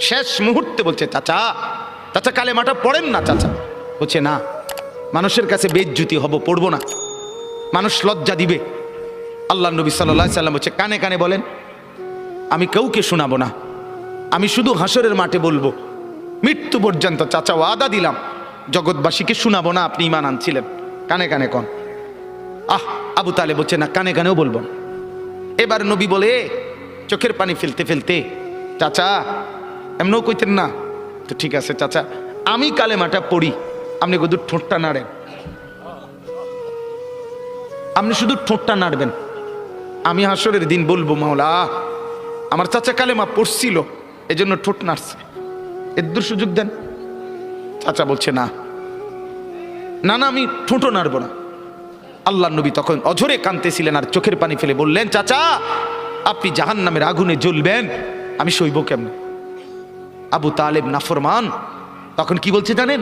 শেষ মুহূর্তে বলছে, চাচা চাচা কালেমাটা পড়েন না। চাচা বলছে, না, মানুষের কাছে বেইজ্জতি হব, পড়বো না, মানুষ লজ্জা দিবে। আল্লাহ নবী সাল্লাল্লাহু আলাইহি সাল্লাম বলছে, কানে কানে বলেন, আমি কাউকে শোনাবো না, আমি শুধু হাসরের মাঠে বলবো, মৃত্যু পর্যন্ত চাচা ওয়াদা দিলাম জগৎবাসীকে শোনাবো না আপনি ঈমান আনছিলেন, কানে কানে কন। আবু তালেব বলছে, না, কানে কানেও বলবো না। এবার নবী বলে, চোখের পানি ফেলতে ফেলতে, চাচা এমনও কইতেন না তো, ঠিক আছে চাচা, আমি কালেমাটা পড়ি, আপনি শুধু ঠোঁটটা নাড়েন, আপনি শুধু ঠোঁটটা নাড়বেন, আমি হাসরের দিন বলবো, মাওলা আমার চাচা কালেমা পড়ছিল এজন্য ঠোঁট নাড়ছে, এর সুযোগ দেন। চাচা বলছে, না না না, আমি ঠোঁটও নাড়বো না। আল্লাহ নবী তখন অঝরে কাঁদতেছিলেন আর চোখের পানি ফেলে বললেন, চাচা আপনি জাহান্নামের আগুনে জ্বলবেন, আমি সইব কেমন? আবু তালেব নাফরমান তখন কি বলছে জানেন?